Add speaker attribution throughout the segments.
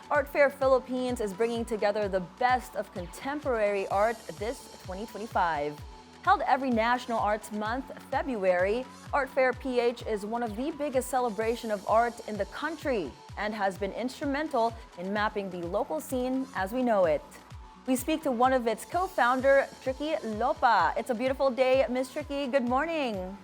Speaker 1: Art Fair Philippines is bringing together the best of contemporary art this 2025. Held every National Arts Month, February, Art Fair PH is one of the biggest celebration of art in the country and has been instrumental in mapping the local scene as we know it. We speak to one of its co-founder, Trickie Lopa. It's a beautiful day, Miss Trickie. Good morning.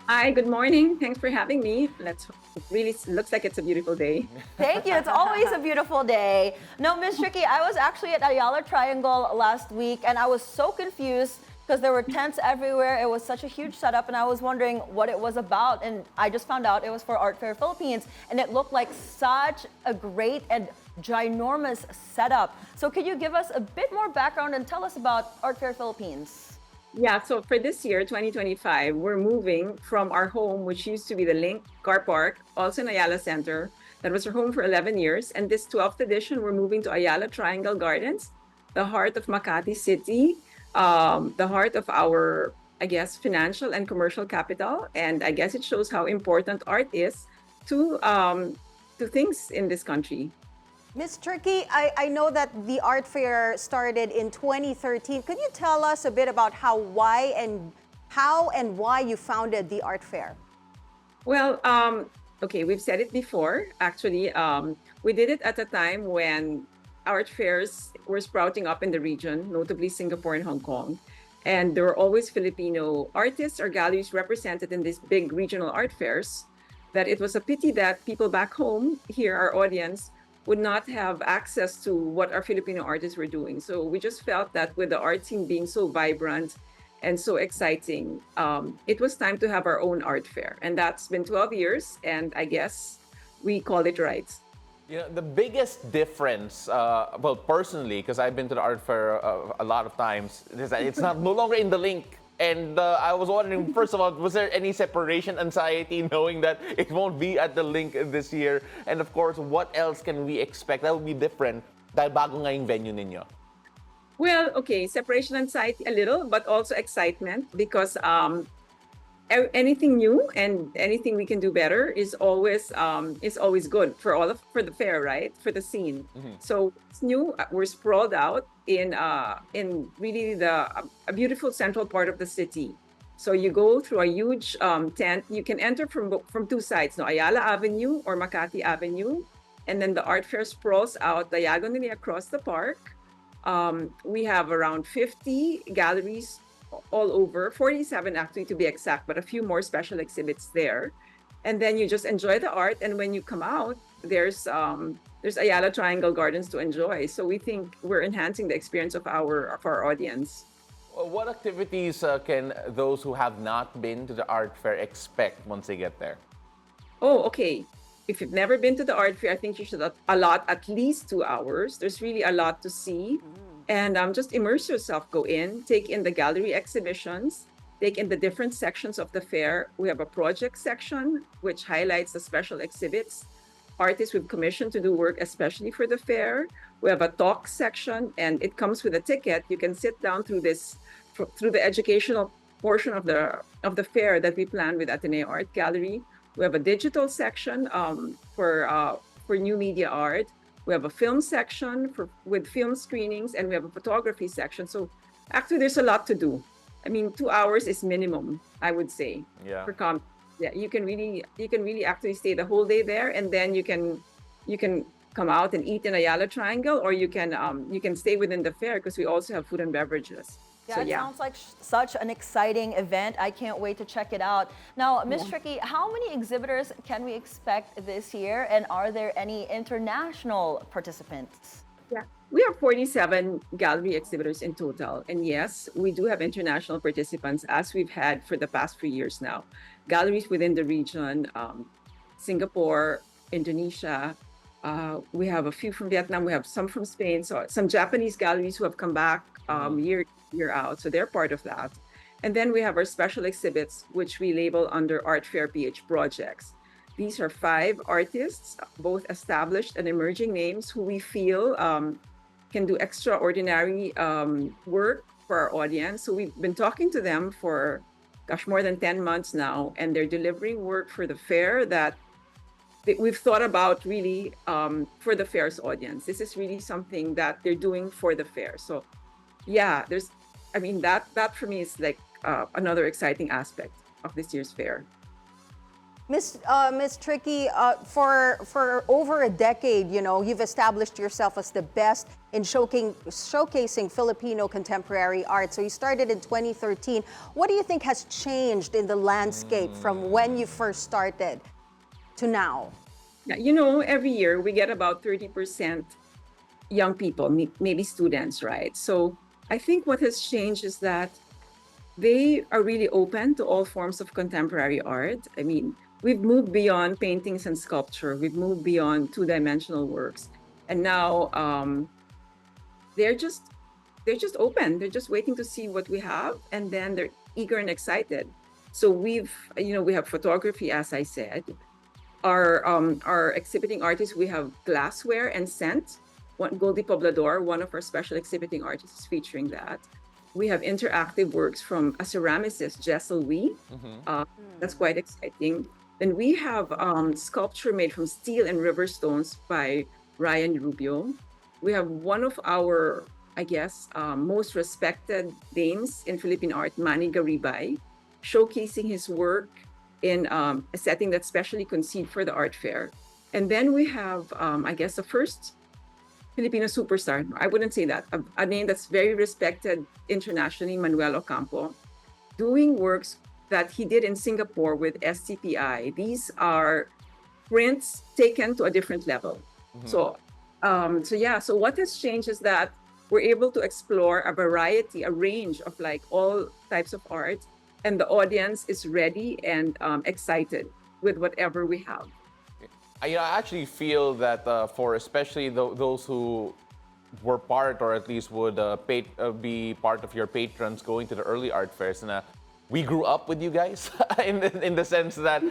Speaker 2: Hi, good morning. Thanks for having me. It really looks like it's a beautiful day.
Speaker 1: Thank you. It's always a beautiful day. No, Miss Trickie, I was actually at Ayala Triangle last week and I was so confused because there were tents everywhere. It was such a huge setup and I was wondering what it was about. And I just found out it was for Art Fair Philippines and it looked like such a great and ginormous setup. So could you give us a bit more background and tell us about Art Fair Philippines?
Speaker 2: Yeah, so for this year, 2025, we're moving from our home, which used to be the Link Car Park, also in Ayala Center. That was our home for 11 years. And this 12th edition, we're moving to Ayala Triangle Gardens, the heart of Makati City, the heart of our, I guess, financial and commercial capital. And I guess it shows how important art is to things in this country.
Speaker 3: Ms. Trickie, I know that the art fair started in 2013. Could you tell us a bit about how and why you founded the art fair?
Speaker 2: Well, okay, we've said it before. Actually, we did it at a time when art fairs were sprouting up in the region, notably Singapore and Hong Kong. And there were always Filipino artists or galleries represented in these big regional art fairs. That it was a pity that people back home, here, our audience, would not have access to what our Filipino artists were doing. So we just felt that with the art scene being so vibrant and so exciting, it was time to have our own art fair. And that's been 12 years, and I guess we called it right.
Speaker 4: You know, the biggest difference, well, personally, because I've been to the art fair a lot of times, is that it's not no longer in the link. And I was wondering, first of all, was there any separation anxiety knowing that it won't be at the link this year? And of course, what else can we expect that will be different dahil bago nga yung venue ninyo?
Speaker 2: Well, okay, separation anxiety a little, but also excitement because anything new and anything we can do better is always good for the fair, right? For the scene. So it's new. We're sprawled out in really a beautiful central part of the city. So you go through a huge tent. You can enter from two sides, no, Ayala Avenue or Makati Avenue, and then the art fair sprawls out diagonally across the park. We have around 50 galleries all over, 47 actually to be exact, but a few more special exhibits there. And then you just enjoy the art. And when you come out, there's Ayala Triangle Gardens to enjoy. So we think we're enhancing the experience of our audience.
Speaker 4: What activities can those who have not been to the art fair expect once they get there?
Speaker 2: Oh, okay. If you've never been to the art fair, I think you should allot at least 2 hours. There's really a lot to see. And just immerse yourself, go in, take in the gallery exhibitions, take in the different sections of the fair. We have a project section, which highlights the special exhibits. Artists we've commissioned to do work especially for the fair. We have a talk section, and it comes with a ticket. You can sit down through the educational portion of the fair that we plan with Ateneo Art Gallery. We have a digital section for new media art. We have a film section with film screenings, and we have a photography section. So actually, there's a lot to do. I mean, 2 hours is minimum, I would say.
Speaker 4: Yeah.
Speaker 2: Yeah, you can really actually stay the whole day there, and then you can come out and eat in Ayala Triangle, or you can stay within the fair because we also have food and beverages.
Speaker 1: Yeah,
Speaker 2: So,
Speaker 1: it sounds like such an exciting event. I can't wait to check it out. Now, Ms. Trickie, how many exhibitors can we expect this year, and are there any international participants?
Speaker 2: Yeah, we have 47 gallery exhibitors in total. And yes, we do have international participants as we've had for the past few years now. Galleries within the region, Singapore, Indonesia. We have a few from Vietnam. We have some from Spain. So some Japanese galleries who have come back year out. So they're part of that. And then we have our special exhibits, which we label under Art Fair PH projects. These are 5 artists, both established and emerging names who we feel can do extraordinary work for our audience. So we've been talking to them for, more than 10 months now, and they're delivering work for the fair that we've thought about really for the fair's audience. This is really something that they're doing for the fair. So yeah, that for me is like another exciting aspect of this year's fair.
Speaker 3: Miss Trickie, for over a decade, you've established yourself as the best in showcasing Filipino contemporary art. So you started in 2013. What do you think has changed in the landscape from when you first started to now?
Speaker 2: Yeah, every year we get about 30% young people, maybe students, right? So I think what has changed is that they are really open to all forms of contemporary art. I mean, we've moved beyond paintings and sculpture. We've moved beyond two-dimensional works, and now they're just open. They're just waiting to see what we have, and then they're eager and excited. So we have photography, as I said. Our exhibiting artists, we have glassware and scent. Goldie Poblador, one of our special exhibiting artists, is featuring that. We have interactive works from a ceramicist, Jessel Wee. That's quite exciting. Then we have sculpture made from steel and river stones by Ryan Rubio. We have one of our, I guess, most respected names in Philippine art, Manny Garibay, showcasing his work in a setting that's specially conceived for the art fair. And then we have, I guess, the first Filipino superstar. I wouldn't say that. A name that's very respected internationally, Manuel Ocampo, doing works that he did in Singapore with SCPI. These are prints taken to a different level. So what has changed is that we're able to explore a range of like all types of art, and the audience is ready and excited with whatever we have.
Speaker 4: I actually feel that for especially those who were part, or at least would be part of your patrons going to the early art fairs, and we grew up with you guys in the sense that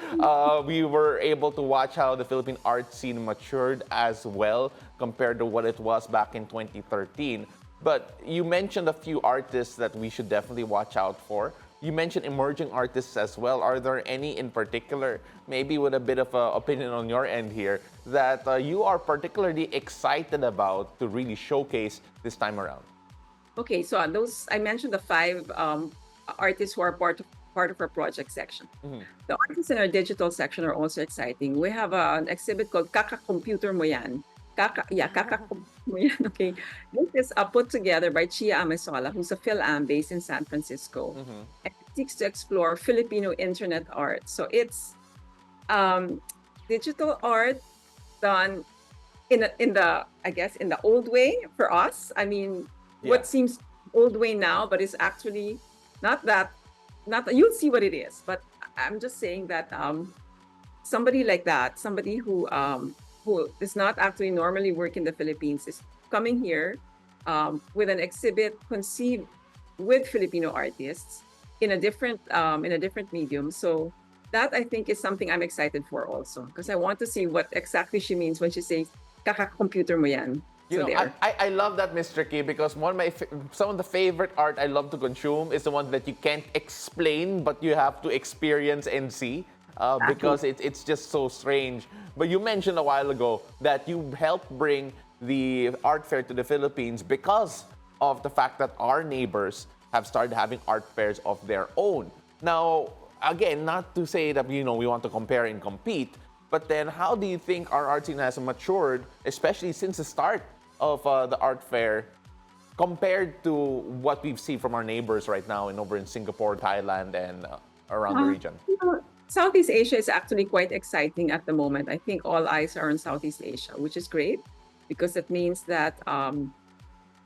Speaker 4: we were able to watch how the Philippine art scene matured as well compared to what it was back in 2013. But you mentioned a few artists that we should definitely watch out for. You mentioned emerging artists as well. Are there any in particular, maybe with a bit of an opinion on your end here, that you are particularly excited about to really showcase this time around?
Speaker 2: Okay, so I mentioned the 5 artists who are part of our project section. The artists in our digital section are also exciting. We have an exhibit called Kaka-Computer Mo Yan. Kaka-Computer Mo Yan, okay. This is put together by Chia Amesola, who's a Phil-Am based in San Francisco. And it seeks to explore Filipino internet art. So it's digital art done in the old way for us. I mean, what seems old way now, but it's actually not that you'll see what it is. But I'm just saying that somebody like that, somebody who does not actually normally work in the Philippines, is coming here with an exhibit conceived with Filipino artists in a different medium. So that, I think, is something I'm excited for also, because I want to see what exactly she means when she says Kaka-Computer Mo Yan.
Speaker 4: I love that, Miss Trickie, because some of the favorite art I love to consume is the one that you can't explain, but you have to experience and see, because it's just so strange. But you mentioned a while ago that you helped bring the art fair to the Philippines because of the fact that our neighbors have started having art fairs of their own. Now, again, not to say that we want to compare and compete, but then how do you think our art scene has matured, especially since the start of the art fair, compared to what we've seen from our neighbors right now over in Singapore, Thailand, and around the region?
Speaker 2: Southeast Asia is actually quite exciting at the moment. I think all eyes are on Southeast Asia, which is great, because it means that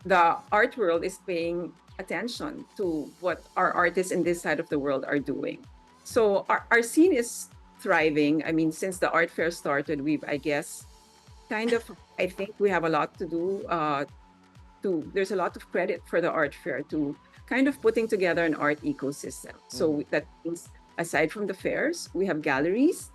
Speaker 2: the art world is paying attention to what our artists in this side of the world are doing. So our scene is thriving. I mean, since the art fair started, I think we have a lot to do. There's a lot of credit for the art fair to kind of putting together an art ecosystem. So that means, aside from the fairs, we have galleries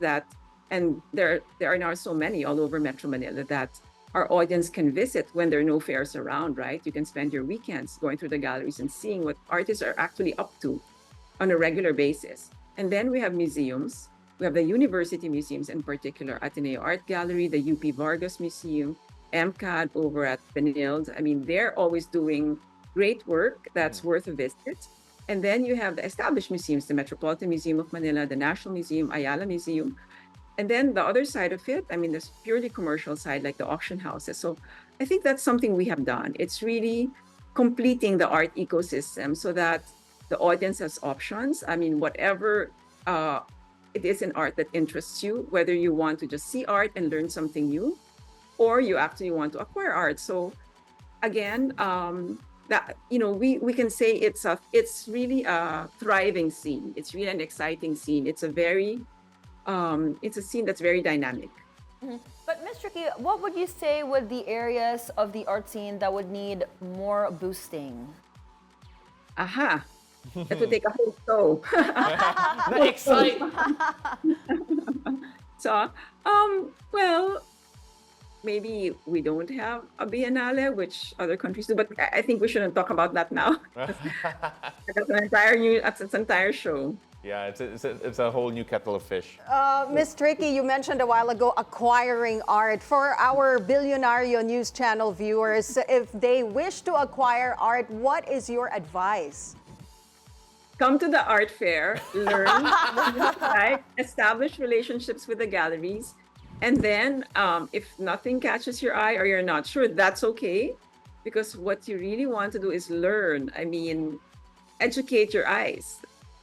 Speaker 2: and there are now so many all over Metro Manila that our audience can visit when there are no fairs around, right? You can spend your weekends going through the galleries and seeing what artists are actually up to on a regular basis. And then we have museums. We have the university museums, in particular, Ateneo Art Gallery, the UP Vargas Museum, MCAD over at Benilde. I mean, they're always doing great work that's worth a visit. And then you have the established museums, the Metropolitan Museum of Manila, the National Museum, Ayala Museum. And then the other side of it, I mean, there's purely commercial side, like the auction houses. So I think that's something we have done. It's really completing the art ecosystem so that the audience has options. I mean, whatever it is in art that interests you, whether you want to just see art and learn something new, or you actually want to acquire art. So again, that we can say it's really a thriving scene. It's really an exciting scene. It's a scene that's very dynamic.
Speaker 1: But Ms. Trickie, what would you say would the areas of the art scene that would need more boosting?
Speaker 2: Aha. That would take a whole show.
Speaker 4: Excite.
Speaker 2: So, well, maybe we don't have a biennale, which other countries do, but I think we shouldn't talk about that now. That's an entire show.
Speaker 4: Yeah, it's a whole new kettle of fish.
Speaker 3: Ms. Trickie, you mentioned a while ago acquiring art. For our Billionario News Channel viewers, if they wish to acquire art, what is your advice?
Speaker 2: Come to the art fair, learn, right? Establish relationships with the galleries, and then if nothing catches your eye or you're not sure, that's okay, because what you really want to do is learn. I mean, educate your eyes,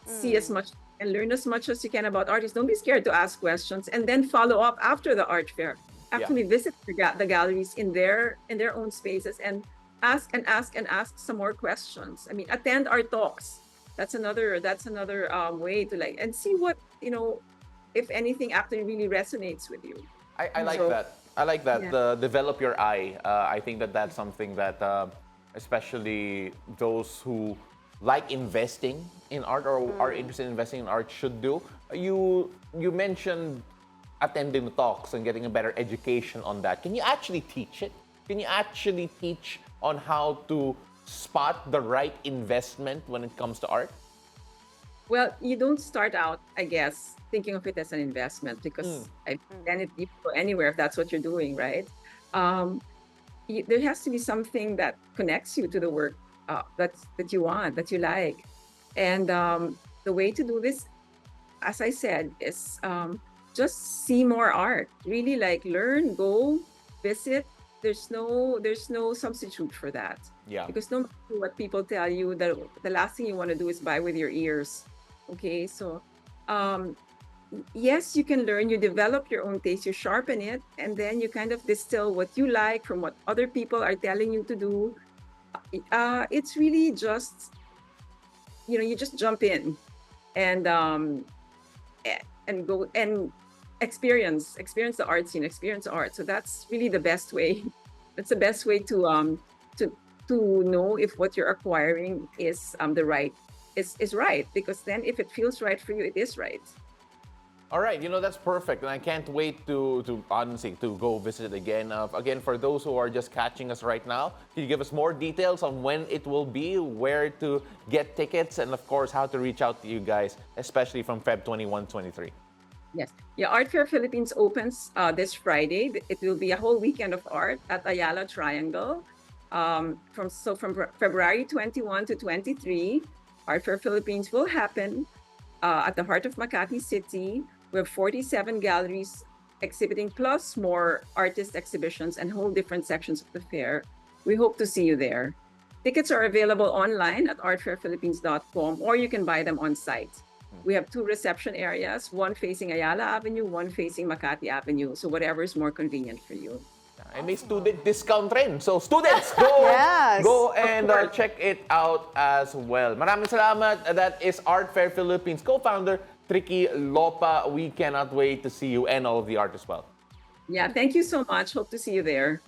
Speaker 2: see as much and learn as much as you can about artists. Don't be scared to ask questions, and then follow up after the art fair. Actually, visit the galleries in their own spaces and ask some more questions. I mean, attend our talks. That's another way to and see what, if anything actually really resonates with you.
Speaker 4: I like that. I like that.
Speaker 2: Yeah.
Speaker 4: Develop your eye. I think that's something that especially those who like investing in art or are interested in investing in art should do. You mentioned attending the talks and getting a better education on that. Can you actually teach it? Can you actually teach on how to spot the right investment when it comes to art?
Speaker 2: Well, you don't start out, I guess, thinking of it as an investment, because then you go anywhere if that's what you're doing, right? There has to be something that connects you to the work that you want, that you like. And the way to do this, as I said, is just see more art. Really learn, go, visit. There's no substitute for that.
Speaker 4: Yeah.
Speaker 2: Because no matter what people tell you, the last thing you want to do is buy with your ears. Okay, so yes, you can learn, you develop your own taste, you sharpen it, and then you kind of distill what you like from what other people are telling you to do. It's really just, you just jump in and go and experience the art scene, experience art. So that's really the best way. That's the best way to know if what you're acquiring is right, because then if it feels right for you, it is right.
Speaker 4: All right, that's perfect, and I can't wait to honestly to go visit it again. Again, for those who are just catching us right now, can you give us more details on when it will be, where to get tickets, and of course how to reach out to you guys, especially from Feb 21-23?
Speaker 2: Yes, yeah. Art Fair Philippines opens this Friday. It will be a whole weekend of art at Ayala Triangle. From February 21 to 23, Art Fair Philippines will happen at the heart of Makati City. We have 47 galleries exhibiting, plus more artist exhibitions and whole different sections of the fair. We hope to see you there. Tickets are available online at artfairphilippines.com, or you can buy them on site. We have 2 reception areas, one facing Ayala Avenue, one facing Makati Avenue. So whatever is more convenient for you.
Speaker 4: And may student discount rin. So students, go
Speaker 3: Yes.
Speaker 4: go and check it out as well. Maraming salamat. That is Art Fair Philippines co-founder Trickie Lopa. We cannot wait to see you and all of the art as well.
Speaker 2: Yeah, thank you so much. Hope to see you there.